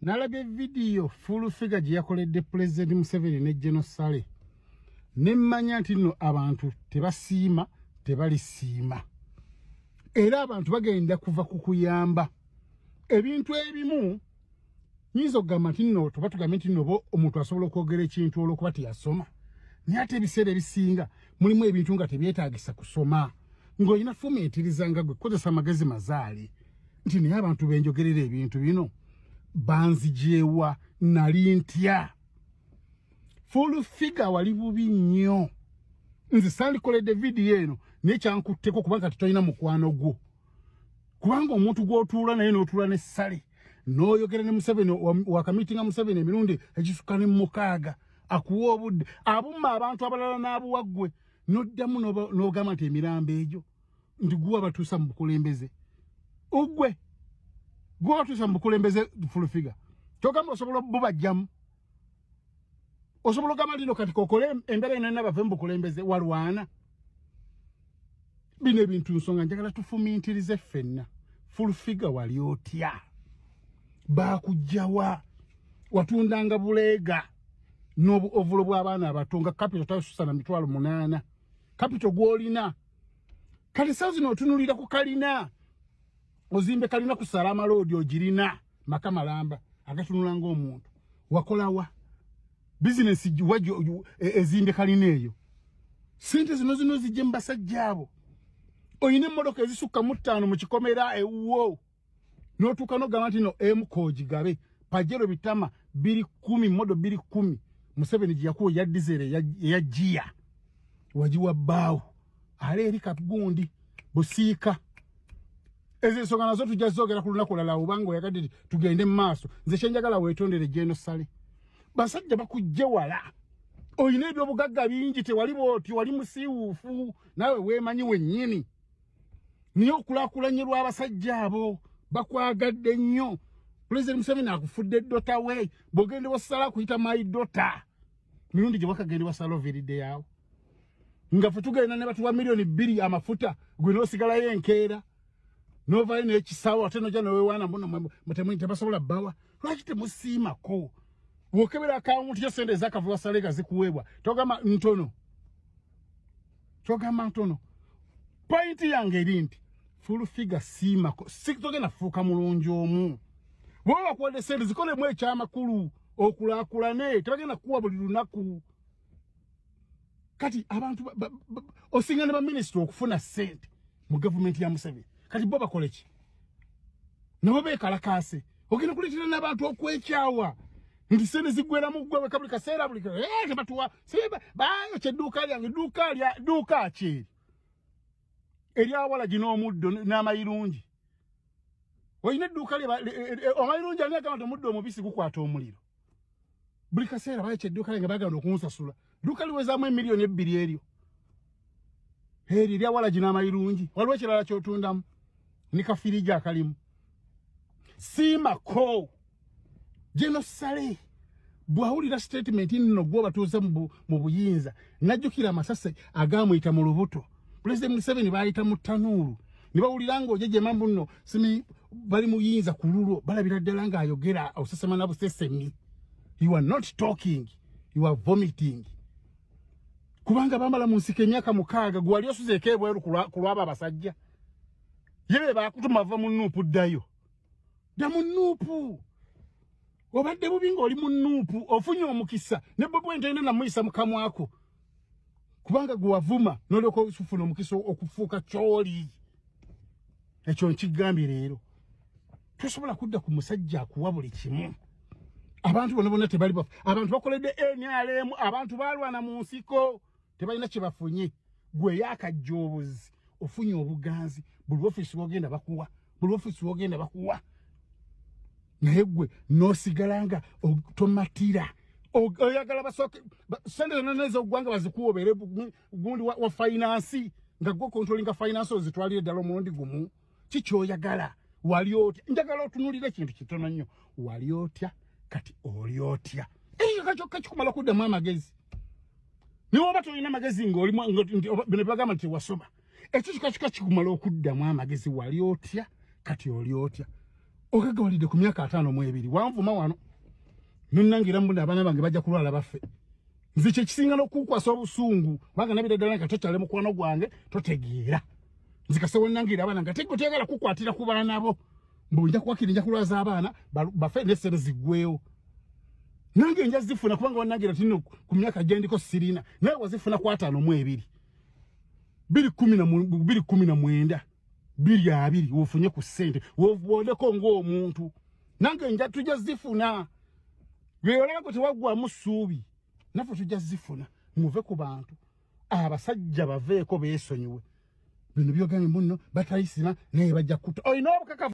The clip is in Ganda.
nalabye video full figure gye yakoledde President Museveni ne General Sale nemmanya nti nno abantu tebasiima tebalisiima era abantu bagenda kuva kukuyamba ebintu ebimu nyizo gamba nti nno tuba tugambe nti nno omuntu asobola okwogera ekintu olw'okuba teyasoma naye ate ebiseera ebisinga mulimu ebintu nga tebyetaagisa kusoma ng'olina fumiitiriza nga gwe kozesa amagezi mazaale nti naye abantu benjogerera ebintu bino banzijeewa nali ntya full figure wali bubi nnyo nze sandikoledde vidiyo eno naye kyankutteko kubanga tetolina mukwano gwo kubanga omuntu gw'otuula naye n'otuula ne Sale n'oyogera ne Museveni wakamitinga Museveni emirundi ekisukka ne mukaaga akuwa obudde abumma abantu abalala n'abuwa ggwe n'oddamu n'ogamba nti emirambo egyo nti guwa batuusa mu bukulembeze ugwe guwa batuusa mu bukulembeze full figure kyogamba osobola bubajjamu osobola ogamba lino kati kokole embeera eno nabave mu bukulembeze walwana bino ebintu nsonga njagala tufumiintirize ffenna full figure wali otya bakujjawa watundanga buleega n'obuovulo bw'abaana abato nga capital tasusa na mitwalo 8 capital gwolina kati saa zino otunulira ku kalina ozimbe kalina ku Salama Road ogirina makamalamba agatunula ng'omuntu wakolawa business wajo ezimbe kalina eyo sente zino zijje mbasajja abo oyine emmotoka ezisukka mu 5 mu kikomera ewuwo n'otuuka n'ogamba nti no emukoji gabe pajero bitama 210 modo 210 Museveni giyakuwa ya dizere ya jia wajiwa bao ale eri kagundi busiika ezensonga nazo tujja zogera ku lunaku lala ubango yakadde tugende maaso nze kyenjagala weetondere General Sale basajja bakujje wala oyine ebyobugagga bingi tewali boti wali musiiwuufu nawe weemanyi wennyini niyo okulakulanyirwa abasajja abo bakwagadde nnyo President Museveni akufudde dota we bogende wasala kuyita my daughter mirundi gye bakagende wasala overide yawo nga futugenda ne batuwa milioni 2 amafuta gwe nosigala yenkeera nova ine ekisawo ate noja nawe wana mbono mutemwe tabasobola bawa lwaki temusiimako wokebera account yo sente zakavuwa salega zikuwebwa togamba ntono point yange erinti full figure siimako sikitogenda fuuka mulungi omu bwoba kwade sente zikole mwe ekyamakulu okulakulane tebagenda kuwa buli lunaku kati abantu osinga ne ba minister okufuna sente mu government ya Museveni kati bo bakoleki nabo bekalakase ogenda kuletera n'abantu okwekyawa nti sente zigwera mu ggwe kabuli kaseera buli tebatuwa sebe bayo kyeduuka lyange duuka ki eryawala gino omuddo n'amayirungi oyine edduuka omayirungi ani agamba nti omuddo omubisi gukwata omuliro buli kaseera bayo kyedduuka lyange bagenda okunsasula dduuka liwezaamu emiliyoni 2 eryo eryawala gino amayirungi waliwo ekirala kyotundamu ni kafiriji akalimu siimako General Sale bwawulira statement nno gwo batuuza mu buyinza najjukira amasase agamuyita mu lubuto President Museveni bayita mu tanuulu ne bawulira ng'ojeje mambu nno simi bali muyinza ku lulo balabira ddala ng'ayogera osesema na busesemi you are not talking you are vomiting kubanga bambala mu nsiko emyaka 6 gwali osuzeeko ebweru ku lwaba abasajja yebe bakutuma va mu nuupu ddayo dda mu nuupu obadde bubi ng'oli mu nuupu ofunye omukisa ne bwe ntenda namuyisa mukamwako kubanga gwe wavuma n'olyoka osufuna omukisa okufuuka kyoli ekyo nkigambye leero tosobola kudda ku musajja akuwa buli kimu abantu bonna tebali bafu abantu bakoledde NRM abantu balwana mu nsiko tebalina kye bafunye gwe yakajjoobuzi ofunye obuganzi buli ofisi wogenda bakuwa naye gwe n'osigalanga otomatira oyagala basooke sente zonna ogwanga bazikuwoobere gundi wa finance nga gwe controlling finance ozitwalire ddala omulundi gumu kikyoyagala wali otya njagala otunulira ekintu kitono nnyo wali otya kati oli otya eyo kakyokka kikumala okuddamu amagezi niwe oba tolina amagezi ng'olimu bino bagamba nti wasoma ekyo kika kikumala okuddamu amagezi wali otya kati oli otya okagawalidde ku myaka 52 wanvuma wano nonnangira mbuna abaana bange bajja kulwala baffe nze kye kisinga n'okukwasa obusungu kubanga nabira ddala nga tokyale mukwano gwange totegeera nze kase wonnangira abaana nga teggo tegala kukwatira ku baana bo mbunja kuwakira nja kulwaza abaana baffe n'essere ziggwewo nange nja zifuna kubanga wonnangira tino ku myaka gyendiko sirina naye wazifuna ku 52 219 220 wofunye ku ssente wobondeko ng'omuntu nange nja tujja zifuna Gweolako tewaggwamu ssuubi naffe tujja zifuna muve ku bantu abasajja baveeko beesonyiwe bino byogambye muno batayisima naye bajja kutta olina obukakafu